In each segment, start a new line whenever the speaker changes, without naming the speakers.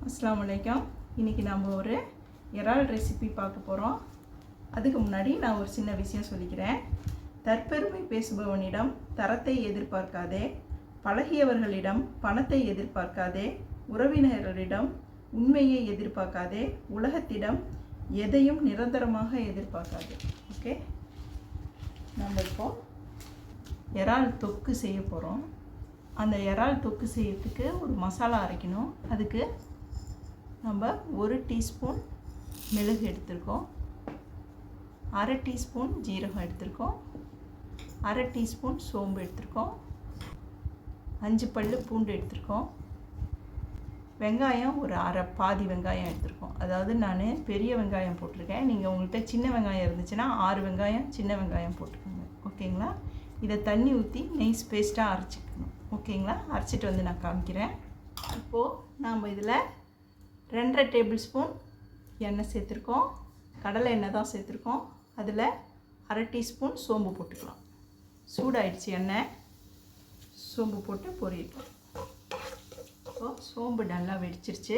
அஸ்ஸலாமு அலைக்கும். இன்றைக்கி நம்ம ஒரு இறால் ரெசிபி பார்க்க போகிறோம். அதுக்கு முன்னாடி நான் ஒரு சின்ன விஷயம் சொல்லிக்கிறேன். தற்பெருமை பேசுபவனிடம் தரத்தை எதிர்பார்க்காதே, பழகியவர்களிடம் பணத்தை எதிர்பார்க்காதே, உறவினர்களிடம் உண்மையை எதிர்பார்க்காதே, உலகத்திடம் எதையும் நிரந்தரமாக எதிர்பார்க்காதே. ஓகே, நம்ம இப்போ இறால் தொக்கு செய்ய போகிறோம். அந்த இறால் தொக்கு செய்யறதுக்கு ஒரு மசாலா அரைக்கணும். அதுக்கு நம்ம 1 டீஸ்பூன் மிளகு எடுத்திருக்கோம், 1/2 டீஸ்பூன் ஜீரகம் எடுத்திருக்கோம், 1/2 டீஸ்பூன் சோம்பு எடுத்திருக்கோம், 5 பல்லு பூண்டு எடுத்திருக்கோம், வெங்காயம் ஒரு பாதி வெங்காயம் எடுத்திருக்கோம். அதாவது நான் பெரிய வெங்காயம் போட்டிருக்கேன். நீங்கள் உங்கள்கிட்ட சின்ன வெங்காயம் இருந்துச்சுன்னா 6 வெங்காயம் சின்ன வெங்காயம் போட்டுக்கோங்க. ஓகேங்களா? இதை தண்ணி ஊற்றி நைஸ் பேஸ்ட்டாக அரைச்சிக்கணும். ஓகேங்களா? அரைச்சிட்டு வந்து நான் காமிக்கிறேன். இப்போது நாம் இதில் 2.5 டேபிள் ஸ்பூன் எண்ணெய் சேர்த்துருக்கோம். கடலை எண்ணெய் தான் சேர்த்துருக்கோம். அதில் 1/2 டீஸ்பூன் சோம்பு போட்டுக்கலாம். சூடாயிடுச்சு எண்ணெய், சோம்பு போட்டு பொரியட்டும். இப்போது சோம்பு நல்லா வெடிச்சிருச்சு.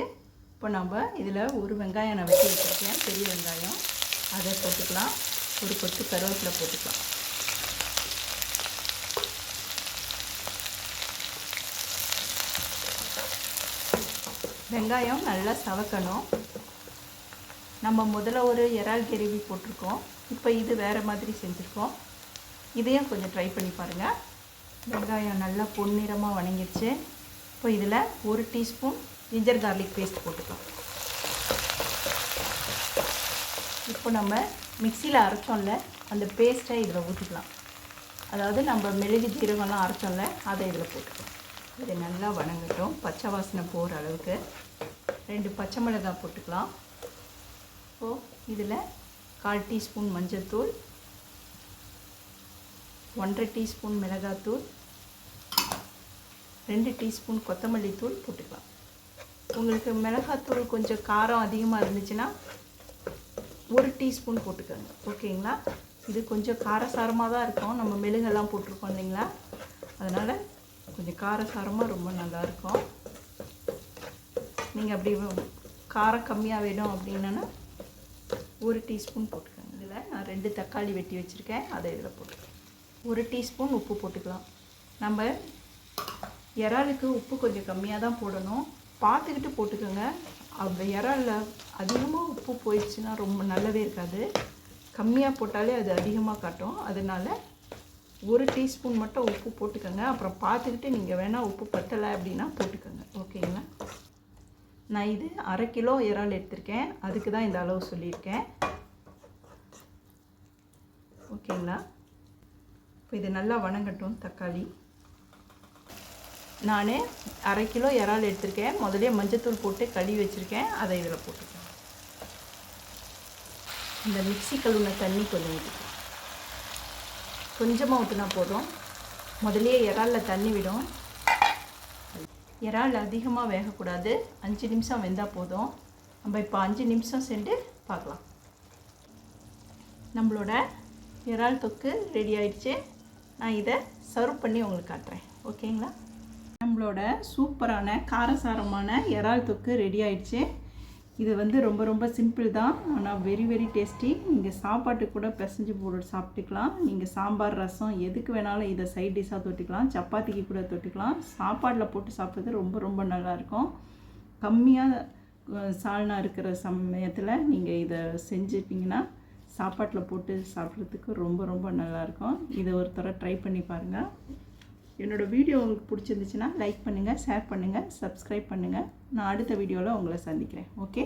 இப்போ நம்ம இதில் ஒரு வெங்காயம் நான் வெட்டி வச்சுருக்கேன், பெரிய வெங்காயம், அதை போட்டுக்கலாம். ஒரு கொத்து கருவேப்பிலை போட்டுக்கலாம். வெங்காயம் நல்லா சவக்கணும். நம்ம முதல்ல ஒரு இறால் கிரேவி போட்டிருக்கோம். இப்போ இது வேறு மாதிரி செஞ்சுருக்கோம். இதையும் கொஞ்சம் ட்ரை பண்ணி பாருங்கள். வெங்காயம் நல்லா பொன்னிறமாக வணங்கிடுச்சு. இப்போ இதில் 1 டீஸ்பூன் ஜிஞ்சர் கார்லிக் பேஸ்ட் போட்டுக்கலாம். இப்போ நம்ம மிக்சியில் அரைச்சோம்ல, அந்த பேஸ்ட்டை இதில் ஊற்றிக்கலாம். அதாவது நம்ம மிளகு ஜீரகம்லாம் அரைச்சோம்ல, அதை இதில் போட்டுக்கலாம். இது நல்லா வணங்கட்டும், பச்சை வாசனை போகிற அளவுக்கு. 2 பச்சை மிளகாய் போட்டுக்கலாம். இப்போது இதில் 1/4 டீஸ்பூன் மஞ்சள் தூள், 1/2 டீஸ்பூன் மிளகாத்தூள், 2 டீஸ்பூன் கொத்தமல்லி தூள் போட்டுக்கலாம். உங்களுக்கு மிளகாத்தூள் கொஞ்சம் காரம் அதிகமாக இருந்துச்சுன்னா 1 டீஸ்பூன் போட்டுக்கோங்க. ஓகேங்களா? இது கொஞ்சம் காரசாரமாக தான் இருக்கும். நம்ம மிளகெல்லாம் போட்டிருக்கோம் இல்லைங்களா, அதனால் கொஞ்சம் காரசாரமாக ரொம்ப நல்லாயிருக்கும். நீங்கள் அப்படி காரம் கம்மியாக வேணும் அப்படின்னா 1 டீஸ்பூன் போட்டுக்கோங்க. இதில் நான் 2 தக்காளி வெட்டி வச்சுருக்கேன், அதை இதில் போட்டுக்கலாம். 1 டீஸ்பூன் உப்பு போட்டுக்கலாம். நம்ம இறாலுக்கு உப்பு கொஞ்சம் கம்மியாக தான் போடணும், பார்த்துக்கிட்டு போட்டுக்கோங்க. அந்த இறாலில் அதிகமாக உப்பு போயிடுச்சுன்னா ரொம்ப நல்லவே இருக்காது. கம்மியாக போட்டாலே அது அதிகமாக காட்டும். அதனால் 1 டீஸ்பூன் மட்டும் உப்பு போட்டுக்கோங்க. அப்புறம் பார்த்துக்கிட்டு நீங்கள் வேணால் உப்பு பத்தலை அப்படின்னா போட்டுக்கோங்க. ஓகேங்களா? நான் இது 1/2 கிலோ இறால் எடுத்திருக்கேன், அதுக்கு தான் இந்த அளவு சொல்லியிருக்கேன். ஓகேங்களா? இப்போ இது நல்லா வணங்கட்டும். தக்காளி நான் 1/2 கிலோ இறால் எடுத்திருக்கேன். முதலே மஞ்சத்தூள் போட்டு கழுவி வச்சுருக்கேன், அதை இதில் போட்டுக்கேன். இந்த மிக்ஸி கழுவுன தண்ணி கொஞ்சம் ஊற்றிக்கலாம். கொஞ்சமாக ஊற்றினா போதும். முதலே இறாலில் தண்ணி விடும். இறால் அதிகமாக வேகக்கூடாது, 5 நிமிஷம் வெந்தால் போதும். நம்ம இப்போ 5 நிமிஷம் சென்று பார்க்கலாம். நம்மளோட இறால் தொக்கு ரெடி ஆயிடுச்சு. நான் இதை சர்வ் பண்ணி உங்களுக்கு காட்டுறேன். ஓகேங்களா? நம்மளோட சூப்பரான காரசாரமான இறால் தொக்கு ரெடி ஆயிடுச்சு. இது ரொம்ப ரொம்ப சிம்பிள் தான், ஆனால் வெரி வெரி டேஸ்டி. நீங்கள் சாப்பாட்டுக்கு கூட பிசைஞ்சு போட்டு சாப்பிட்டுக்கலாம். நீங்கள் சாம்பார், ரசம் எதுக்கு வேணாலும் இதை சைட் டிஷ்ஷாக தொட்டுக்கலாம், சப்பாத்திக்கு கூட தொட்டுக்கலாம். சாப்பாட்டில் போட்டு சாப்பிட்றது ரொம்ப ரொம்ப நல்லாயிருக்கும். கம்மியாக சால்னா இருக்கிற சமயத்தில் நீங்கள் இதை செஞ்சுட்டிங்கன்னா சாப்பாட்டில் போட்டு சாப்பிட்றதுக்கு ரொம்ப ரொம்ப நல்லாயிருக்கும். இதை ஒரு தடவை ட்ரை பண்ணி பாருங்கள். என்னோடய வீடியோ உங்களுக்கு பிடிச்சிருந்துச்சுன்னா லைக் பண்ணுங்கள், ஷேர் பண்ணுங்கள், சப்ஸ்கிரைப் பண்ணுங்கள். நான் அடுத்த வீடியோவில் உங்களை சந்திக்கிறேன். ஓகே.